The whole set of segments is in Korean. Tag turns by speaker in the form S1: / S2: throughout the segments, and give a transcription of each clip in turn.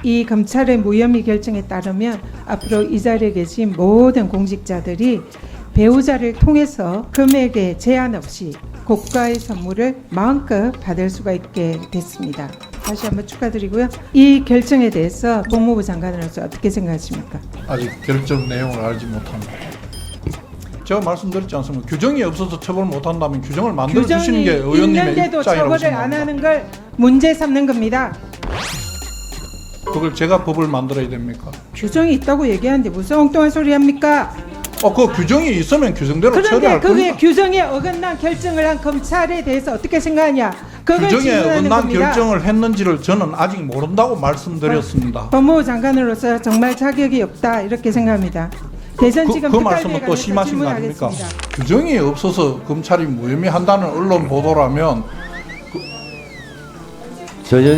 S1: 이 검찰의 무혐의 결정에 따르면 앞으로 이 자리에 계신 모든 공직자들이 배우자를 통해서 금액에 제한 없이 고가의 선물을 마음껏 받을 수가 있게 됐습니다. 다시 한번 축하드리고요. 이 결정에 대해서 법무부 장관으로서 어떻게 생각하십니까?
S2: 아직 결정 내용을 알지 못합니다. 제가 말씀드렸지 않습니까? 규정이 없어서 처벌 못한다면 규정을 만들어 주시는 게 의원님의
S1: 있는데도
S2: 입장이라고
S1: 처벌을
S2: 생각합니다.
S1: 안 하는 걸 문제 삼는 겁니다.
S2: 그걸 제가 법을 만들어야 됩니까?
S1: 규정이 있다고 얘기하는데 무슨 엉뚱한 소리 합니까?
S2: 그 규정이 있으면 규정대로
S1: 그런데
S2: 처리할
S1: 그게
S2: 겁니다.
S1: 규정에 어긋난 결정을 한 검찰에 대해서 어떻게 생각하냐? 그걸
S2: 규정에
S1: 질문하는
S2: 어긋난
S1: 겁니다.
S2: 결정을 했는지를 저는 아직 모른다고 말씀드렸습니다.
S1: 법무부 장관으로서 정말 자격이 없다 이렇게 생각합니다. 대전지검
S2: 그
S1: 특활비에
S2: 말씀은 또
S1: 관해서
S2: 심하신 거 아닙니까?
S1: 질문하겠습니다.
S2: 규정이 없어서 검찰이 무혐의한다는 언론 보도라면
S3: 전현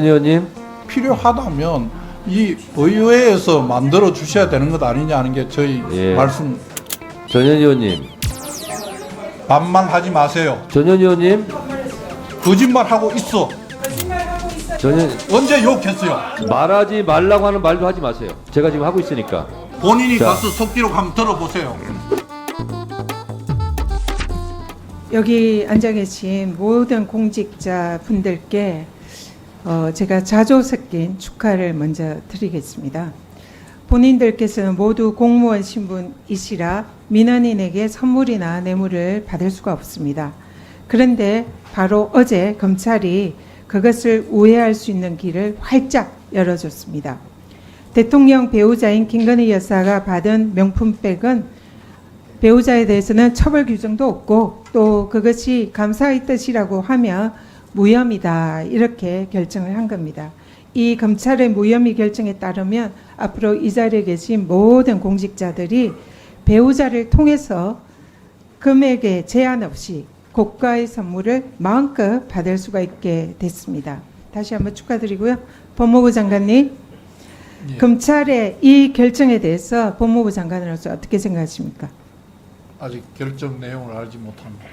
S3: 의원님,
S2: 필요하다면 이 의회에서 만들어 주셔야 되는 것 아니냐 하는 게 저희
S3: 예.
S2: 말씀.
S3: 전현 의원님,
S2: 반말하지 마세요.
S3: 전현 의원님,
S2: 거짓말하고 있어.
S3: 전현
S2: 언제 욕했어요?
S3: 말하지 말라고 하는 말도 하지 마세요. 제가 지금 하고 있으니까.
S2: 본인이
S3: 자.
S2: 가서 속기록 한번 들어보세요.
S1: 여기 앉아 계신 모든 공직자 분들께 제가 자조 섞인 축하를 먼저 드리겠습니다. 본인들께서는 모두 공무원 신분이시라 민원인에게 선물이나 뇌물을 받을 수가 없습니다. 그런데 바로 어제 검찰이 그것을 우회할 수 있는 길을 활짝 열어줬습니다. 대통령 배우자인 김건희 여사가 받은 명품백은 배우자에 대해서는 처벌 규정도 없고 또 그것이 감사의 뜻이라고 하면 무혐의다 이렇게 결정을 한 겁니다. 이 검찰의 무혐의 결정에 따르면 앞으로 이 자리에 계신 모든 공직자들이 배우자를 통해서 금액에 제한 없이 고가의 선물을 마음껏 받을 수가 있게 됐습니다. 다시 한번 축하드리고요. 법무부 장관님,
S2: 예.
S1: 검찰의 이 결정에 대해서 법무부 장관으로서 어떻게 생각하십니까?
S2: 아직 결정 내용을 알지 못합니다.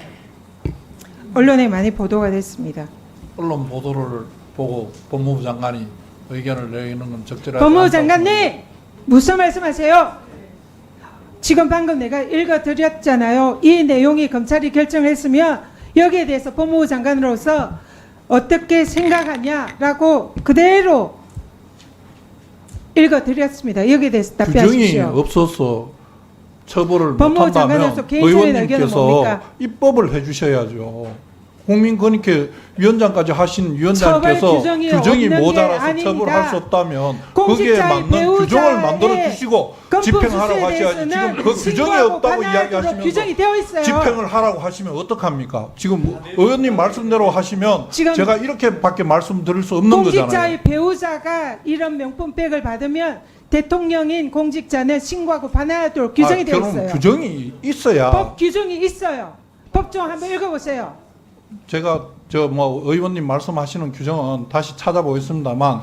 S1: 언론에 많이 보도가 됐습니다.
S2: 언론 보도를 보고 법무부 장관이 의견을 내리는 건 적절하지
S1: 법무부
S2: 않다고
S1: 장관님, 무슨 말씀하세요? 지금 방금 내가 읽어드렸잖아요. 이 내용이 검찰이 결정을 했으면 여기에 대해서 법무부 장관으로서 어떻게 생각하냐라고 그대로 읽어드렸습니다. 여기에 대해서
S2: 규정이
S1: 답변하십시오.
S2: 없어서 처벌을
S1: 법무부
S2: 못한다면
S1: 장관으로서 개인적인 의견은
S2: 의원님께서
S1: 뭡니까?
S2: 입법을 해주셔야죠. 국민권익위원장까지 하신
S1: 처벌
S2: 위원장께서
S1: 규정이
S2: 규정이
S1: 없는 게
S2: 모자라서
S1: 아닙니다.
S2: 처벌할 수 없다면 거기에
S1: 공직자의
S2: 맞는 규정을 만들어
S1: 배우자의
S2: 주시고
S1: 건품
S2: 집행하라고
S1: 수수에
S2: 하셔야지.
S1: 대해서는
S2: 지금 그 규정이
S1: 신고하고
S2: 없다고
S1: 반환하도록
S2: 이야기하시면서
S1: 규정이 되어 있어요.
S2: 집행을 하라고 하시면 어떡합니까? 지금 의원님 말씀대로 하시면
S1: 지금
S2: 제가 이렇게밖에 말씀드릴 수 없는 거잖아요.
S1: 공직자의 배우자가 이런 명품백을 받으면 대통령인 공직자는 신고하고 반환하도록 규정이 되어
S2: 그럼
S1: 있어요.
S2: 규정이 있어야
S1: 법 규정이 있어요. 법정 한번 읽어보세요.
S2: 제가 의원님 말씀하시는 규정은 다시 찾아보겠습니다만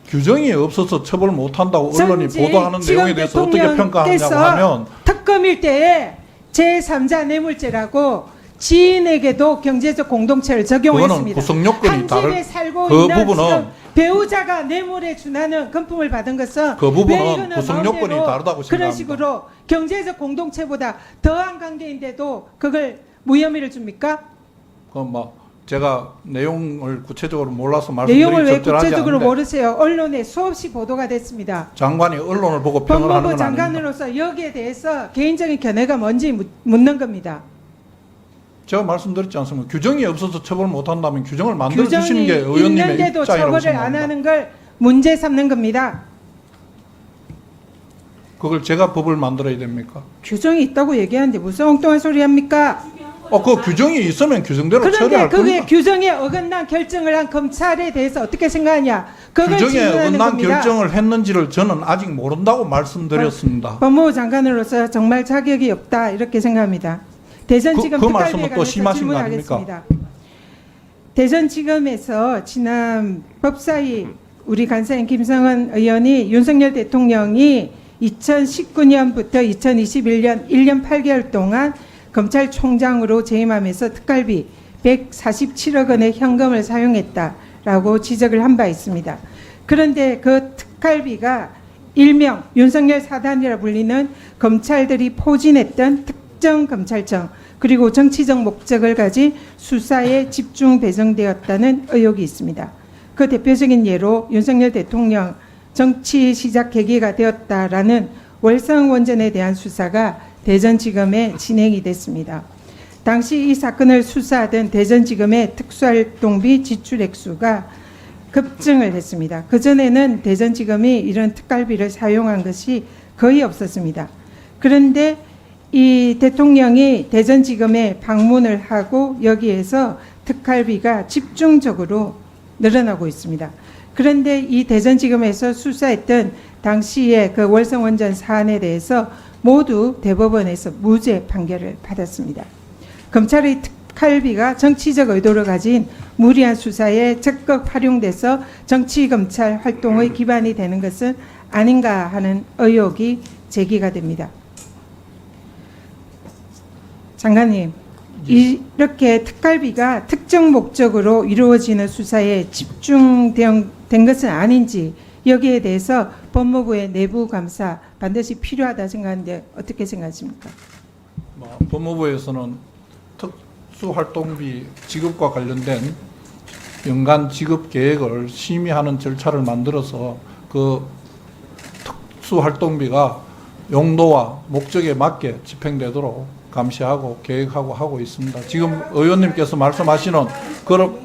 S2: 규정이 없어서 처벌 못한다고 언론이
S1: 전직
S2: 보도하는
S1: 지금
S2: 내용에 대해서 어떻게 평가하냐고
S1: 대통령께서
S2: 하면
S1: 특검일 때에 제3자 뇌물죄라고 지인에게도 경제적 공동체를
S2: 그거는
S1: 적용했습니다.
S2: 구성 요건이
S1: 한
S2: 다를
S1: 집에 살고
S2: 그
S1: 있는
S2: 부분은
S1: 지금 배우자가 뇌물에 준하는 금품을 받은 것은
S2: 그 부분은
S1: 왜 이거는
S2: 구성 요건이
S1: 마음대로
S2: 다르다고
S1: 그런
S2: 생각합니다.
S1: 식으로 경제적 공동체보다 더한 관계인데도 그걸 무혐의를 줍니까?
S2: 제가 내용을 구체적으로 몰라서
S1: 내용을
S2: 말씀드리기
S1: 왜
S2: 적절하지
S1: 구체적으로
S2: 않은데
S1: 모르세요? 언론에 수없이 보도가 됐습니다.
S2: 장관이 언론을 보고 평을 하는
S1: 법무부
S2: 건 아닙니다.
S1: 장관으로서 여기에 대해서 개인적인 견해가 뭔지 묻는 겁니다.
S2: 제가 말씀드렸지 않습니까? 규정이 없어서 처벌 못한다면 규정을 만들어
S1: 규정이
S2: 주시는 게 의원님의
S1: 있는데도
S2: 입장이라고
S1: 처벌을 안
S2: 생각합니다.
S1: 하는 걸 문제 삼는 겁니다.
S2: 그걸 제가 법을 만들어야 됩니까?
S1: 규정이 있다고 얘기하는데 무슨 엉뚱한 소리 합니까?
S2: 그 규정이 있으면 규정대로
S1: 그런데
S2: 처리할
S1: 그게
S2: 겁니다.
S1: 규정에 어긋난 결정을 한 검찰에 대해서 어떻게 생각하냐? 그걸
S2: 규정에
S1: 질문하는
S2: 어긋난
S1: 겁니다.
S2: 결정을 했는지를 저는 아직 모른다고 말씀드렸습니다.
S1: 법무부 장관으로서 정말 자격이 없다 이렇게 생각합니다. 대전지검
S2: 그
S1: 특활비에
S2: 말씀은 또
S1: 관해서
S2: 심하신 거
S1: 질문하겠습니다. 대전지검에서 지난 법사위 우리 간사인 김성은 의원이 윤석열 대통령이 2019년부터 2021년 1년 8개월 동안 검찰총장으로 재임하면서 특활비 147억 원의 현금을 사용했다. 라고 지적을 한 바 있습니다. 그런데 그 특활비가 일명 윤석열 사단이라 불리는 검찰들이 포진했던 특정 검찰청 그리고 정치적 목적을 가진 수사에 집중 배정되었다는 의혹이 있습니다. 그 대표적인 예로 윤석열 대통령 정치 시작 계기가 되었다라는 월성 원전에 대한 수사가 대전지검에 진행이 됐습니다. 당시 이 사건을 수사하던 대전지검의 특수활동비 지출 액수가 급증을 했습니다. 그전에는 대전지검이 이런 특활비를 사용한 것이 거의 없었습니다. 그런데 이 대통령이 대전지검에 방문을 하고 여기에서 특활비가 집중적으로 늘어나고 있습니다. 그런데 이 대전지검에서 수사했던 당시의 그 월성원전 사안에 대해서 모두 대법원에서 무죄 판결을 받았습니다. 검찰의 특활비가 정치적 의도를 가진 무리한 수사에 적극 활용돼서 정치검찰 활동의 기반이 되는 것은 아닌가 하는 의혹이 제기가 됩니다. 장관님, 이렇게 특활비가 특정 목적으로 이루어지는 수사에 집중된 것은 아닌지 여기에 대해서 법무부의 내부 감사 반드시 필요하다 생각하는데 어떻게 생각하십니까?
S2: 법무부에서는 특수활동비 지급과 관련된 연간 지급 계획을 심의하는 절차를 만들어서 그 특수활동비가 용도와 목적에 맞게 집행되도록 감시하고 계획하고 하고 있습니다. 지금 의원님께서 말씀하시는 그런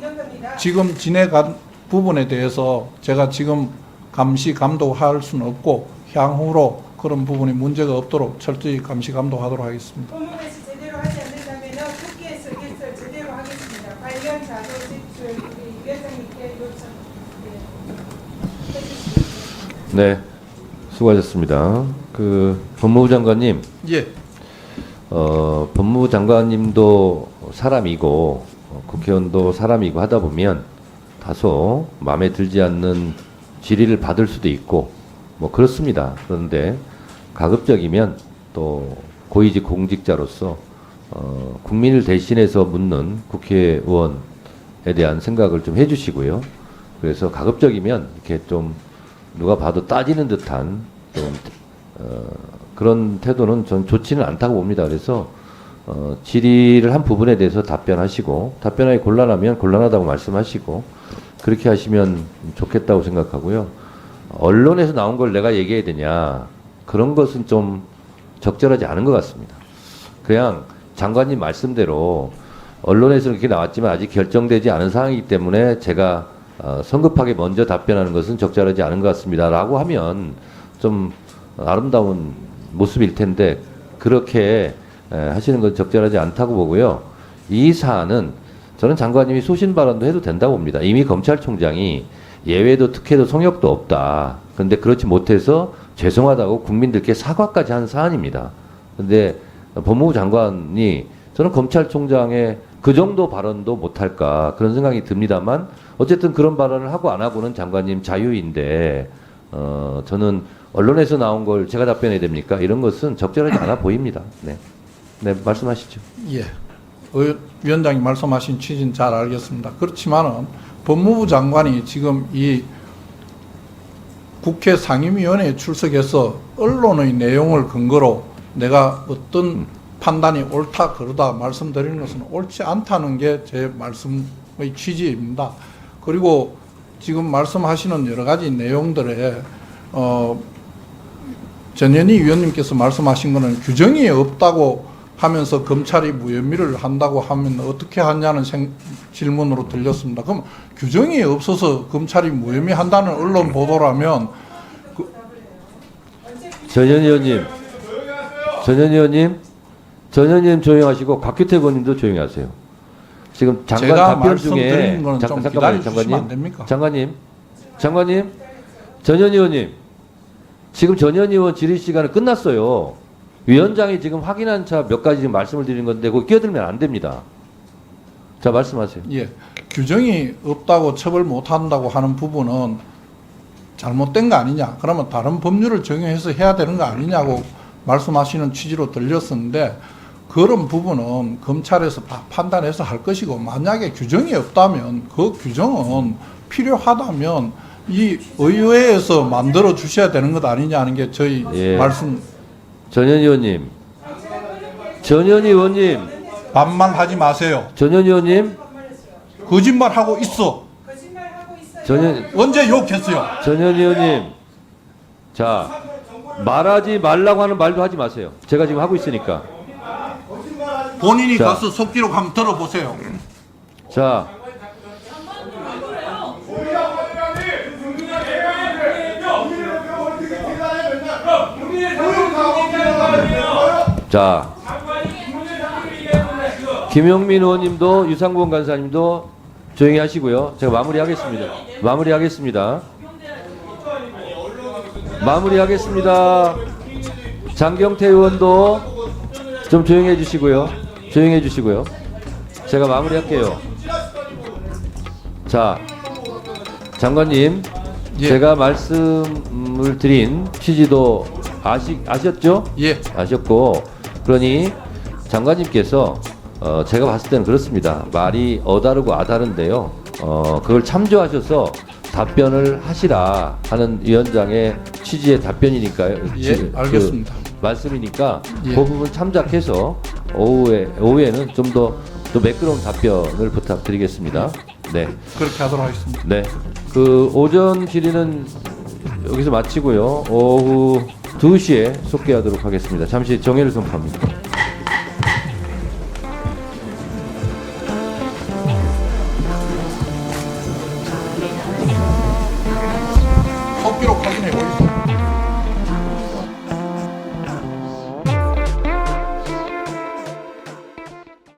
S2: 지금 진행한 부분에 대해서 제가 지금 감시 감독할 수는 없고 향후로 그런 부분이 문제가 없도록 철저히 감시 감독하도록 하겠습니다.
S1: 법무부에서 제대로 하지 않는다면 국회에서 개설 제대로 하겠습니다. 관련 자료 제출 우리 위원장님께 요청 해주시겠습니다.
S3: 네, 수고하셨습니다. 그 법무부 장관님,
S2: 예.
S3: 법무부 장관님도 사람이고 국회의원도 사람이고 하다 보면 다소 마음에 들지 않는 질의를 받을 수도 있고 뭐 그렇습니다. 그런데 가급적이면 또 고위직 공직자로서 국민을 대신해서 묻는 국회의원에 대한 생각을 좀 해주시고요. 그래서 가급적이면 이렇게 좀 누가 봐도 따지는 듯한 좀 그런 태도는 전 좋지는 않다고 봅니다. 그래서 질의를 한 부분에 대해서 답변하시고 답변하기 곤란하면 곤란하다고 말씀하시고 그렇게 하시면 좋겠다고 생각하고요. 언론에서 나온 걸 내가 얘기해야 되냐 그런 것은 좀 적절하지 않은 것 같습니다. 그냥 장관님 말씀대로 언론에서 이렇게 나왔지만 아직 결정되지 않은 상황이기 때문에 제가 성급하게 먼저 답변하는 것은 적절하지 않은 것 같습니다. 라고 하면 좀 아름다운 모습일 텐데 그렇게 하시는 건 적절하지 않다고 보고요. 이 사안은 저는 장관님이 소신 발언도 해도 된다고 봅니다. 이미 검찰총장이 예외도 특혜도 성역도 없다. 그런데 그렇지 못해서 죄송하다고 국민들께 사과까지 한 사안입니다. 그런데 법무부 장관이 저는 검찰총장의 그 정도 발언도 못할까 그런 생각이 듭니다만 어쨌든 그런 발언을 하고 안 하고는 장관님 자유인데 저는 언론에서 나온 걸 제가 답변해야 됩니까? 이런 것은 적절하지 않아 보입니다. 네, 네 말씀하시죠.
S2: 예. 위원장님 말씀하신 취지는 잘 알겠습니다. 그렇지만은 법무부 장관이 지금 이 국회 상임위원회에 출석해서 언론의 내용을 근거로 내가 어떤 판단이 옳다 그러다 말씀드리는 것은 옳지 않다는 게 제 말씀의 취지입니다. 그리고 지금 말씀하시는 여러 가지 내용들에 전현희 위원님께서 말씀하신 것은 규정이 없다고 하면서 검찰이 무혐의를 한다고 하면 어떻게 하냐는 질문으로 들렸습니다. 그럼 규정이 없어서 검찰이 무혐의 한다는 언론 보도라면
S3: 전현희 의원님 조용하시고 곽규태 의원님도 조용히 하세요. 지금 장관
S2: 제가
S3: 답변 중에
S2: 말씀드리는 거는 좀 기다려주시면 안 됩니까?
S3: 장관님, 전현희 의원님, 지금 전현희 의원 질의 시간은 끝났어요. 위원장이 지금 확인한 차 몇 가지 지금 말씀을 드리는 건데 그거 끼어들면 안 됩니다. 자 말씀하세요.
S2: 예, 규정이 없다고 처벌 못한다고 하는 부분은 잘못된 거 아니냐, 그러면 다른 법률을 적용해서 해야 되는 거 아니냐고 말씀하시는 취지로 들렸었는데 그런 부분은 검찰에서 판단해서 할 것이고 만약에 규정이 없다면 그 규정은 필요하다면 이 의회에서 만들어 주셔야 되는 것 아니냐 하는 게 저희
S3: 예.
S2: 말씀.
S3: 전현 의원님, 전현 의원님,
S2: 반말하지 마세요.
S3: 전현 의원님,
S2: 거짓말하고 있어.
S3: 전현
S2: 언제 욕했어요?
S3: 전현 의원님, 자 말하지 말라고 하는 말도 하지 마세요. 제가 지금 하고 있으니까.
S2: 본인이
S3: 자.
S2: 가서 속기록 한번 들어보세요.
S3: 자, 자, 김용민 의원님도 유상범 간사님도 조용히 하시고요. 제가 마무리하겠습니다. 마무리하겠습니다. 장경태 의원도 좀 조용해 주시고요. 제가 마무리할게요. 자, 장관님,
S2: 예.
S3: 제가 말씀을 드린 취지도 아셨죠?
S2: 예.
S3: 아셨고, 그러니 장관님께서 제가 봤을 때는 그렇습니다. 말이 어다르고 아다른데요. 그걸 참조하셔서 답변을 하시라 하는 위원장의 취지의 답변이니까요.
S2: 예, 알겠습니다.
S3: 말씀이니까
S2: 예.
S3: 그 부분 참작해서 오후에는 좀 더 매끄러운 답변을 부탁드리겠습니다. 네.
S2: 그렇게 하도록 하겠습니다.
S3: 네. 그 오전 질의는 여기서 마치고요. 오후 2시에 속개하도록 하겠습니다. 잠시 정회를 선포합니다.